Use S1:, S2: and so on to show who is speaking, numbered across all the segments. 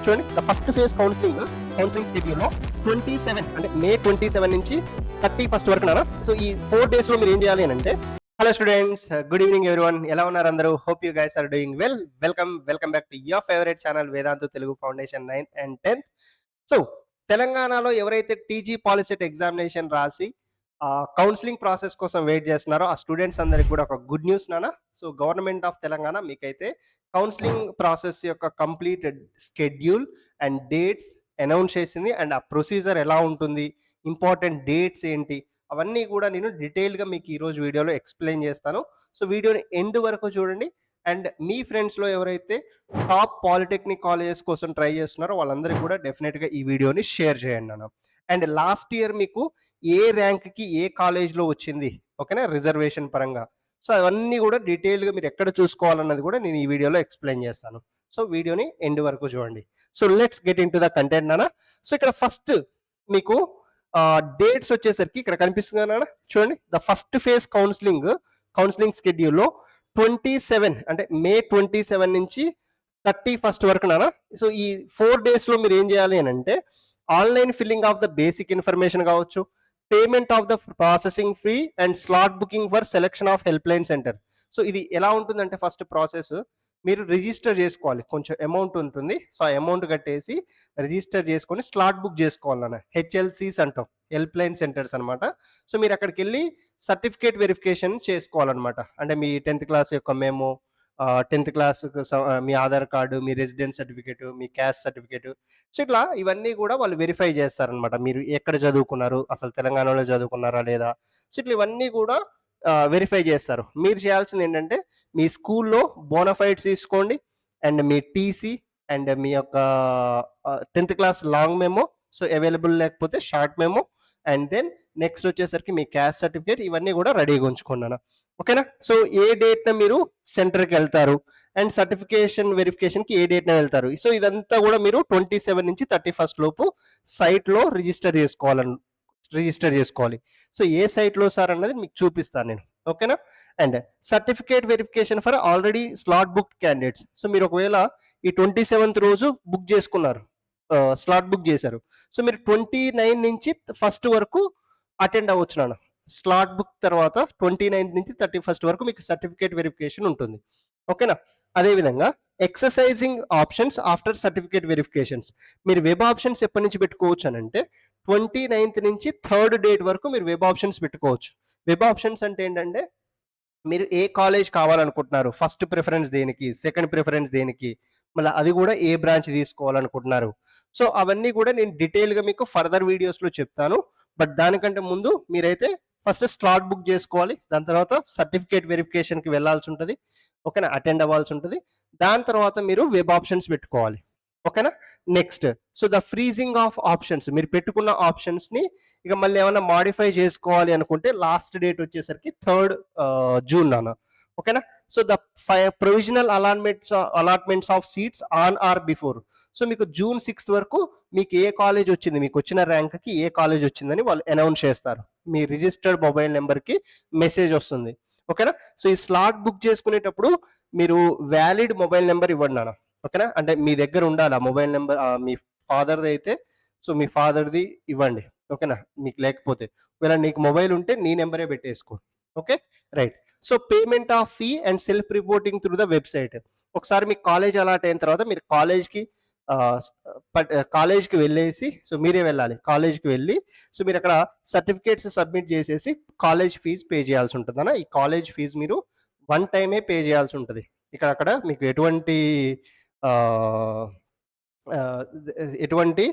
S1: చూడండి the first phase counselling షెడ్యూల్లో 27 అంటే మే 27 నుంచి 31 వరకు నానా. సో ఈ 4 days లో మీరు ఏం చేయాలి అని అంటే, hello students, good evening everyone, ఎలా ఉన్నారు అందరూ? Hope you guys are doing well. Welcome back to your favourite channel Vedantu Telugu foundation 9th and 10th. So తెలంగాణలో ఎవరైతే టీజీ పాలిసెట్ ఎగ్జామినేషన్ రాసి కౌన్సిలింగ్ ప్రాసెస్ కోసం వెయిట్ చేస్తున్నారో ఆ స్టూడెంట్స్ అందరికి కూడా ఒక గుడ్ న్యూస్ నానా. సో గవర్నమెంట్ ఆఫ్ తెలంగాణ మీకైతే కౌన్సిలింగ్ ప్రాసెస్ యొక్క complete schedule and dates announce చేసింది. అండ్ ఆ ప్రొసీజర్ ఎలా ఉంటుంది, ఇంపార్టెంట్ డేట్స్ ఏంటి, అవన్నీ కూడా నేను డీటెయిల్గా మీకు ఈరోజు వీడియోలో ఎక్స్ప్లెయిన్ చేస్తాను. సో వీడియోని ఎండ్ వరకు చూడండి. అండ్ మీ ఫ్రెండ్స్లో ఎవరైతే టాప్ పాలిటెక్నిక్ కాలేజెస్ కోసం ట్రై చేస్తున్నారో వాళ్ళందరికీ కూడా డెఫినెట్గా ఈ వీడియోని షేర్ చేయండి అన్న. అండ్ లాస్ట్ ఇయర్ మీకు ఏ ర్యాంక్కి ఏ కాలేజ్లో వచ్చింది, ఓకేనా, రిజర్వేషన్ పరంగా. సో అవన్నీ కూడా డీటెయిల్గా మీరు ఎక్కడ చూసుకోవాలన్నది కూడా నేను ఈ వీడియోలో ఎక్స్ప్లెయిన్ చేస్తాను. సో వీడియోని ఎండ్ వరకు చూడండి. So let's get in to the content నాన్న. సో ఇక్కడ ఫస్ట్ మీకు డేట్స్ వచ్చేసరికి ఇక్కడ కనిపిస్తుంది నాన్న, చూడండి ద ఫస్ట్ ఫేజ్ కౌన్సిలింగ్ షెడ్యూల్లో 27 అంటే మే 27 నుంచి 31 వరకు నాన్న. సో ఈ 4 days లో మీరు ఏం చేయాలి అని అంటే, online filling of the basic information కావచ్చు, payment of the processing fee and slot booking for selection of help line centre. So ఇది ఎలా ఉంటుందంటే, ఫస్ట్ ప్రాసెస్ మీరు రిజిస్టర్ చేసుకోవాలి, కొంచెం అమౌంట్ ఉంటుంది. సో ఆ అమౌంట్ కట్టేసి రిజిస్టర్ చేసుకొని స్లాట్ బుక్ చేసుకోవాలన్న. హెచ్ఎల్సీస్ అంటాం, హెల్ప్ లైన్ సెంటర్స్ అనమాట. సో మీరు అక్కడికి వెళ్ళి సర్టిఫికేట్ వెరిఫికేషన్ చేసుకోవాలన్నమాట. అంటే మీ 10th క్లాస్ యొక్క మేము 10th క్లాస్ మీ ఆధార్ కార్డు, మీ రెసిడెన్స్ సర్టిఫికేట్, మీ క్యాస్ట్ సర్టిఫికేట్. సో ఇట్లా ఇవన్నీ కూడా వాళ్ళు వెరిఫై చేస్తారనమాట. మీరు ఎక్కడ చదువుకున్నారు, అసలు తెలంగాణలో చదువుకున్నారా లేదా. సో ఇట్లా ఇవన్నీ కూడా వెరిఫై చేస్తారు. మీరు చేయాల్సింది ఏంటంటే, మీ స్కూల్లో బోనఫైడ్స్ తీసుకోండి, అండ్ మీ టీసీ, అండ్ మీ యొక్క 10th class long memo, so available లేకపోతే short memo, and then next వచ్చేసరికి మీ క్యాస్ట్ సర్టిఫికేట్, ఇవన్నీ కూడా రెడీగా ఉంచుకున్నాను, ఓకేనా. సో ఏ డేట్న మీరు సెంటర్కి వెళ్తారు అండ్ సర్టిఫికేషన్ వెరిఫికేషన్కి ఏ డేట్న వెళ్తారు. సో ఇదంతా కూడా మీరు 27 నుంచి 31 లోపు సైట్లో రిజిస్టర్ చేసుకోవాలి. సో ఏ సైట్లో సార్ అన్నది మీకు చూపిస్తాను నేను, ఓకేనా. And certificate verification for already slot book candidates. So మీరు ఒకవేళ ఈ 27th రోజు బుక్ చేసుకున్నారు, స్లాట్ బుక్ చేశారు, సో మీరు 29 నుంచి 1st వరకు అటెండ్ అవ్వచ్చు నాన్న. స్లాట్ బుక్ తర్వాత 29 నుంచి 31 వరకు మీకు సర్టిఫికేట్ వెరిఫికేషన్ ఉంటుంది, ఓకేనా. అదేవిధంగా exercising options after certificate verifications. మీరు వెబ్ ఆప్షన్స్ ఎప్పటి నుంచి పెట్టుకోవచ్చు అని అంటే, 29th నుంచి 3rd డేట్ వరకు మీరు వెబ్ ఆప్షన్స్ పెట్టుకోవచ్చు. వెబ్ ఆప్షన్స్ అంటే ఏంటంటే, మీరు ఏ కాలేజ్ కావాలనుకుంటున్నారు, ఫస్ట్ ప్రిఫరెన్స్ దేనికి, సెకండ్ ప్రిఫరెన్స్ దేనికి, మళ్ళీ అది కూడా ఏ బ్రాంచ్ తీసుకోవాలనుకుంటున్నారు. సో అవన్నీ కూడా నేను డీటెయిల్గా మీకు ఫర్దర్ వీడియోస్లో చెప్తాను. బట్ దానికంటే ముందు మీరైతే ఫస్ట్ స్లాట్ బుక్ చేసుకోవాలి, దాని తర్వాత సర్టిఫికేట్ వెరిఫికేషన్కి వెళ్ళాల్సి ఉంటుంది, ఓకేనా, అటెండ్ అవ్వాల్సి ఉంటుంది. దాని తర్వాత మీరు వెబ్ ఆప్షన్స్ పెట్టుకోవాలి, ఓకేనా. Next, so the freezing of options, మీరు పెట్టుకున్న ఆప్షన్స్ని ఇక మళ్ళీ ఏమైనా మాడిఫై చేసుకోవాలి అనుకుంటే లాస్ట్ డేట్ వచ్చేసరికి 3rd June నాన్న, ఓకేనా. So the provisional allotments of seats on are before. So మీకు June 6th వరకు మీకు ఏ కాలేజ్ వచ్చింది, మీకు వచ్చిన ర్యాంక్కి ఏ కాలేజ్ వచ్చిందని వాళ్ళు అనౌన్స్ చేస్తారు. మీ రిజిస్టర్డ్ మొబైల్ నెంబర్కి మెసేజ్ వస్తుంది, ఓకేనా. సో ఈ స్లాట్ బుక్ చేసుకునేటప్పుడు మీరు వ్యాలిడ్ మొబైల్ నెంబర్ ఇవ్వండి నాన్న, ఓకేనా. అంటే మీ దగ్గర ఉండాలి ఆ మొబైల్ నెంబర్. మీ ఫాదర్ది అయితే సో మీ ఫాదర్ది ఇవ్వండి, ఓకేనా. మీకు లేకపోతే ఒకవేళ నీకు మొబైల్ ఉంటే నీ నెంబరే పెట్టేసుకో, okay, right. So payment of fee and self reporting through the website. ఒకసారి మీకు కాలేజ్ అలాట్ అయిన తర్వాత మీరు కాలేజ్కి వెళ్ళేసి, సో మీరే వెళ్ళాలి కాలేజ్కి వెళ్ళి, సో మీరు అక్కడ సర్టిఫికేట్స్ సబ్మిట్ చేసేసి కాలేజ్ ఫీజు పే చేయాల్సి ఉంటుంది అన్న. ఈ కాలేజ్ ఫీజు మీరు 1 time పే చేయాల్సి ఉంటుంది. అక్కడ మీకు ఎటువంటి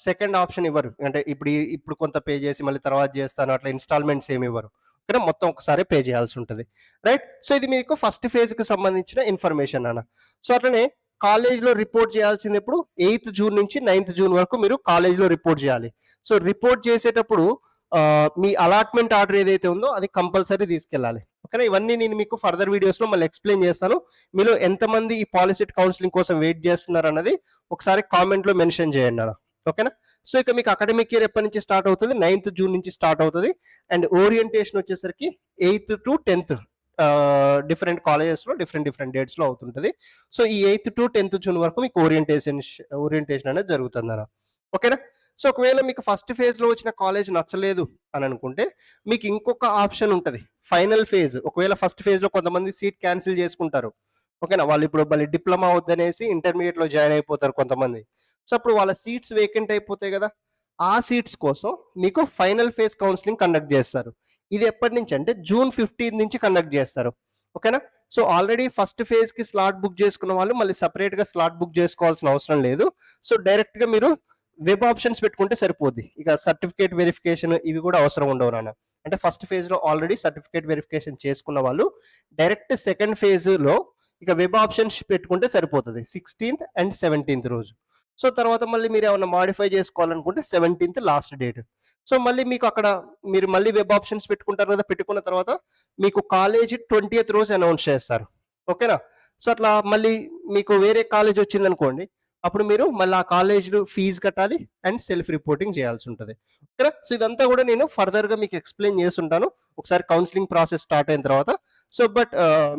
S1: సెకండ్ ఆప్షన్ ఇవ్వరు. అంటే ఇప్పుడు కొంత పే చేసి మళ్ళీ తర్వాత చేస్తాను అట్లా ఇన్స్టాల్మెంట్స్ ఏమి ఇవ్వరు, ఇక్కడ మొత్తం ఒకసారి పే చేయాల్సి ఉంటుంది, రైట్. సో ఇది మీకు ఫస్ట్ ఫేజ్కి సంబంధించిన ఇన్ఫర్మేషన్ అన్న. సో అట్లనే కాలేజ్లో రిపోర్ట్ చేయాల్సింది ఎప్పుడు 8th June నుంచి 9th June వరకు మీరు కాలేజ్లో రిపోర్ట్ చేయాలి. సో రిపోర్ట్ చేసేటప్పుడు మీ అలాట్మెంట్ ఆర్డర్ ఏదైతే ఉందో అది కంపల్సరీ తీసుకెళ్ళాలి, ఓకేనా. ఇవన్నీ నేను మీకు ఫర్దర్ వీడియోస్లో మళ్ళీ ఎక్స్ప్లెయిన్ చేస్తాను. మీలో ఎంతమంది ఈ పాలిసెట్ కౌన్సిలింగ్ కోసం వెయిట్ చేస్తున్నారు అన్నది ఒకసారి కామెంట్లో మెన్షన్ చేయండి అన్న, ఓకేనా. సో ఇక మీకు అకాడమిక్ ఇయర్ ఎప్పటి నుంచి స్టార్ట్ అవుతుంది, 9th June నుంచి స్టార్ట్ అవుతుంది. అండ్ ఓరియంటేషన్ వచ్చేసరికి 8th to 10th డిఫరెంట్ కాలేజెస్లో డిఫరెంట్ డేట్స్లో అవుతుంటుంది. సో ఈ 8th to 10th జూన్ వరకు మీకు ఓరియంటేషన్ అనేది జరుగుతుంది అన్న. ఓకేనా. సో ఒకవేళ మీకు ఫస్ట్ ఫేజ్లో వచ్చిన కాలేజ్ నచ్చలేదు అని అనుకుంటే మీకు ఇంకొక ఆప్షన్ ఉంటుంది, ఫైనల్ ఫేజ్. ఒకవేళ ఫస్ట్ ఫేజ్లో కొంతమంది సీట్ క్యాన్సిల్ చేసుకుంటారు. ఓకేనా, వాళ్ళు ఇప్పుడు మళ్ళీ డిప్లొమా వద్దనేసి ఇంటర్మీడియట్లో జాయిన్ అయిపోతారు కొంతమంది. సో అప్పుడు వాళ్ళ సీట్స్ వేకెంట్ అయిపోతాయి కదా, ఆ సీట్స్ కోసం మీకు ఫైనల్ ఫేజ్ కౌన్సిలింగ్ కండక్ట్ చేస్తారు. ఇది ఎప్పటి నుంచి అంటే June 15 నుంచి కండక్ట్ చేస్తారు. ఓకేనా. సో ఆల్రెడీ ఫస్ట్ ఫేజ్కి స్లాట్ బుక్ చేసుకున్న వాళ్ళు మళ్ళీ సపరేట్గా స్లాట్ బుక్ చేసుకోవాల్సిన అవసరం లేదు. సో డైరెక్ట్గా మీరు వెబ్ ఆప్షన్స్ పెట్టుకుంటే సరిపోద్ది. ఇక సర్టిఫికేట్ వెరిఫికేషన్ ఇవి కూడా అవసరం ఉండవు నాన్న. అంటే ఫస్ట్ ఫేజ్లో ఆల్రెడీ సర్టిఫికేట్ వెరిఫికేషన్ చేసుకున్న వాళ్ళు డైరెక్ట్ సెకండ్ ఫేజ్లో ఇక వెబ్ ఆప్షన్స్ పెట్టుకుంటే సరిపోతుంది 16th and 17th రోజు. సో తర్వాత మళ్ళీ మీరు ఏమైనా మాడిఫై చేసుకోవాలనుకుంటే 17th లాస్ట్ డేట్. సో మళ్ళీ మీకు అక్కడ మీరు మళ్ళీ వెబ్ ఆప్షన్స్ పెట్టుకుంటారు కదా, పెట్టుకున్న తర్వాత మీకు కాలేజ్ 20th రోజు అనౌన్స్ చేస్తారు. ఓకేనా. సో అట్లా మళ్ళీ మీకు వేరే కాలేజ్ వచ్చిందనుకోండి, అప్పుడు మీరు మళ్ళీ ఆ కాలేజ్ ఫీజు కట్టాలి అండ్ సెల్ఫ్ రిపోర్టింగ్ చేయాల్సి ఉంటుంది. ఓకేనా. సో ఇదంతా కూడా నేను ఫర్దర్గా మీకు ఎక్స్ప్లెయిన్ చేస్తుంటాను ఒకసారి కౌన్సిలింగ్ ప్రాసెస్ స్టార్ట్ అయిన తర్వాత. సో బట్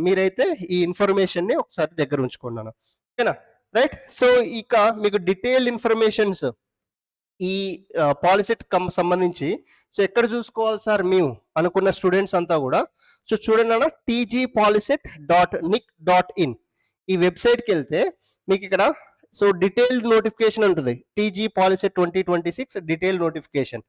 S1: మీరైతే ఈ ఇన్ఫర్మేషన్ని ఒకసారి దగ్గర ఉంచుకున్నాను. ఓకేనా, రైట్. సో ఇక మీకు డీటెయిల్డ్ ఇన్ఫర్మేషన్స్ ఈ పాలిసెట్ సంబంధించి సో ఎక్కడ చూసుకోవాలి సార్ మేము అనుకున్న స్టూడెంట్స్ అంతా కూడా, సో చూడండి అన్న, tgpoliset.nic.in ఈ వెబ్సైట్కి వెళ్తే మీకు ఇక్కడ సో డీటెయిల్డ్ నోటిఫికేషన్ ఉంటుంది, టీజీ పాలిసెట్ 2026 డీటెయిల్డ్ నోటిఫికేషన్.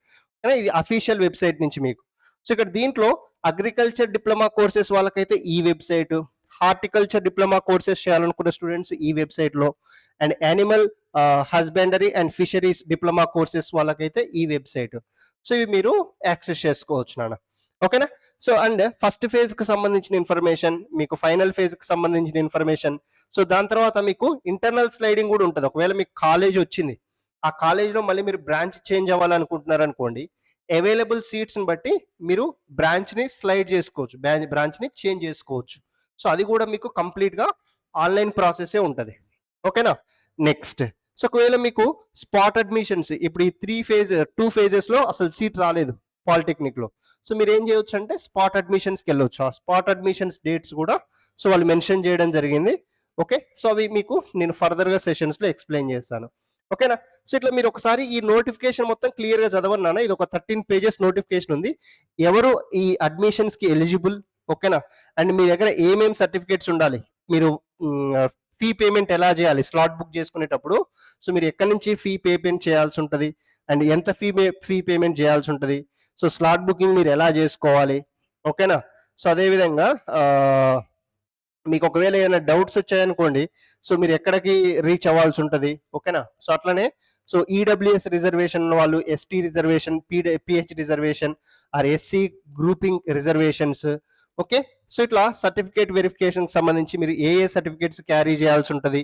S1: ఇది అఫీషియల్ వెబ్సైట్ నుంచి మీకు. సో ఇక్కడ దీంట్లో అగ్రికల్చర్ డిప్లొమా కోర్సెస్ వాళ్ళకైతే ఈ వెబ్సైట్, హార్టికల్చర్ డిప్లొమా కోర్సెస్ చేయాలనుకున్న స్టూడెంట్స్ ఈ వెబ్సైట్లో, and animal husbandry and fisheries diploma courses వాళ్ళకైతే ఈ వెబ్సైట్. సో ఇవి మీరు యాక్సెస్ చేసుకోవచ్చు నాన్న. ఓకేనా. సో అండ్ ఫస్ట్ ఫేజ్కి సంబంధించిన ఇన్ఫర్మేషన్, మీకు ఫైనల్ ఫేజ్కి సంబంధించిన ఇన్ఫర్మేషన్, సో దాని తర్వాత మీకు ఇంటర్నల్ స్లైడింగ్ కూడా ఉంటుంది. ఒకవేళ మీకు కాలేజ్ వచ్చింది, ఆ కాలేజ్లో మళ్ళీ మీరు బ్రాంచ్ చేంజ్ అవ్వాలనుకుంటున్నారు అనుకోండి, అవైలబుల్ సీట్స్ని బట్టి మీరు బ్రాంచ్ని స్లైడ్ చేసుకోవచ్చు, బ్రాంచ్ని చేంజ్ చేసుకోవచ్చు. సో అది కూడా మీకు కంప్లీట్గా ఆన్లైన్ ప్రాసెసే ఉంటుంది. ఓకేనా. నెక్స్ట్, సో ఒకవేళ మీకు స్పాట్ అడ్మిషన్స్ ఇప్పుడు ఈ 2 phases లో అసలు సీట్ రాలేదు పాలిటెక్నిక్లో, సో మీరు ఏం చేయొచ్చు అంటే స్పాట్ అడ్మిషన్స్కి వెళ్ళొచ్చు. ఆ స్పాట్ అడ్మిషన్స్ డేట్స్ కూడా సో వాళ్ళు మెన్షన్ చేయడం జరిగింది. ఓకే. సో అవి మీకు నేను ఫర్దర్గా సెషన్స్లో ఎక్స్ప్లెయిన్ చేస్తాను. ఓకేనా. సో ఇట్లా మీరు ఒకసారి ఈ నోటిఫికేషన్ మొత్తం క్లియర్గా చదవన్నాను. ఇది ఒక 13 pages నోటిఫికేషన్ ఉంది, ఎవరు ఈ అడ్మిషన్స్కి ఎలిజిబుల్. ఓకేనా. అండ్ మీ దగ్గర ఏమేమి సర్టిఫికేట్స్ ఉండాలి, మీరు ఫీ పేమెంట్ ఎలా చేయాలి స్లాట్ బుక్ చేసుకునేటప్పుడు, సో మీరు ఎక్కడి నుంచి ఫీ పేమెంట్ చేయాల్సి ఉంటుంది అండ్ ఎంత ఫీ పేమెంట్ చేయాల్సి ఉంటుంది, సో స్లాట్ బుకింగ్ మీరు ఎలా చేసుకోవాలి. ఓకేనా. సో అదేవిధంగా మీకు ఒకవేళ ఏమైనా డౌట్స్ వచ్చాయనుకోండి, సో మీరు ఎక్కడికి రీచ్ అవ్వాల్సి ఉంటుంది. ఓకేనా. సో అట్లనే సో ఈడబ్ల్యూఎస్ రిజర్వేషన్ వాళ్ళు, ST reservation, PH reservation or SC grouping reservations. Okay. So ఇట్లా సర్టిఫికేట్ వెరిఫికేషన్ సంబంధించి మీరు ఏ సర్టిఫికేట్స్ క్యారీ చేయాల్సి ఉంటుంది.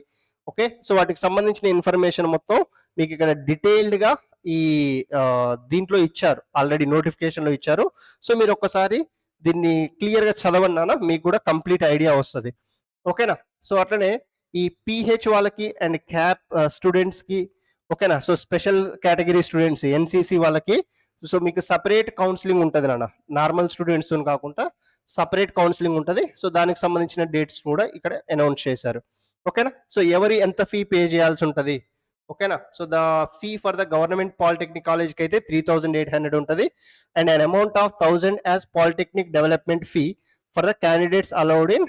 S1: ఓకే. సో వాటికి సంబంధించిన ఇన్ఫర్మేషన్ మొత్తం మీకు ఇక్కడ డీటెయిల్డ్గా ఈ దీంట్లో ఇచ్చారు, ఆల్రెడీ నోటిఫికేషన్లో ఇచ్చారు. సో మీరు ఒక్కసారి దీన్ని క్లియర్గా చదవన్నానా, మీకు కూడా కంప్లీట్ ఐడియా వస్తుంది. ఓకేనా. సో అట్లనే ఈ పిహెచ్ వాళ్ళకి అండ్ క్యాప్ స్టూడెంట్స్కి, ఓకేనా, so special category students NCC వాళ్ళకి సో మీకు సపరేట్ కౌన్సిలింగ్ ఉంటుంది నాన్న, నార్మల్ స్టూడెంట్స్ కాకుండా సపరేట్ కౌన్సిలింగ్ ఉంటుంది. సో దానికి సంబంధించిన డేట్స్ కూడా ఇక్కడ అనౌన్స్ చేశారు. ఓకేనా. సో ఎవరి ఎంత ఫీ పే చేయాల్సి ఉంటుంది. ఓకేనా. So the fee for the government polytechnic కాలేజ్కి అయితే 3,800 ఉంటుంది and an amount of 1,000 as polytechnic development fee for the candidates allowed in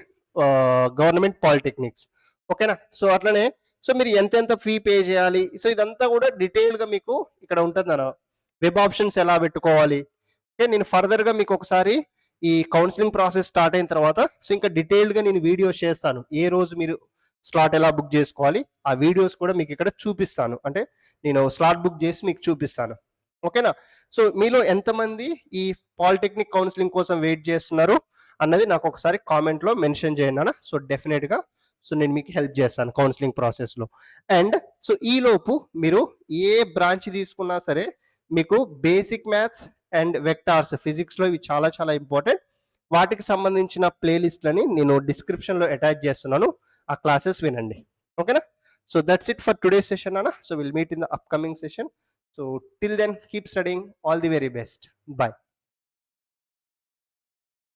S1: government polytechnics. ఓకేనా. సో అట్లనే సో మీరు ఎంత ఫీ పే చేయాలి, సో ఇదంతా కూడా డీటెయిల్గా మీకు ఇక్కడ ఉంటుంది అన్న. వెబ్ ఆప్షన్స్ ఎలా పెట్టుకోవాలి. ఓకే. నేను ఫర్దర్గా మీకు ఒకసారి ఈ కౌన్సిలింగ్ ప్రాసెస్ స్టార్ట్ అయిన తర్వాత సో ఇంకా డీటెయిల్డ్గా నేను వీడియోస్ చేస్తాను, ఏ రోజు మీరు స్లాట్ ఎలా బుక్ చేసుకోవాలి ఆ వీడియోస్ కూడా మీకు ఇక్కడ చూపిస్తాను, అంటే నేను స్లాట్ బుక్ చేసి మీకు చూపిస్తాను. ఓకేనా. సో మీలో ఎంతమంది ఈ పాలిటెక్నిక్ కౌన్సిలింగ్ కోసం వెయిట్ చేస్తున్నారు అన్నది నాకు ఒకసారి కామెంట్లో మెన్షన్ చేయండి అన్న. సో డెఫినెట్గా సో నేను మీకు హెల్ప్ చేస్తాను కౌన్సిలింగ్ ప్రాసెస్లో. అండ్ సో ఈలోపు మీరు ఏ బ్రాంచ్ తీసుకున్నా సరే మీకు బేసిక్ మ్యాథ్స్ అండ్ వెక్టార్స్ ఫిజిక్స్లో ఇవి చాలా ఇంపార్టెంట్. వాటికి సంబంధించిన ప్లేలిస్ట్లని నేను డిస్క్రిప్షన్లో అటాచ్ చేస్తున్నాను, ఆ క్లాసెస్ వినండి. ఓకేనా. So that's it for today session అన్న. So will meet in the upcoming session. So till then keep studying. All the very best. Bye.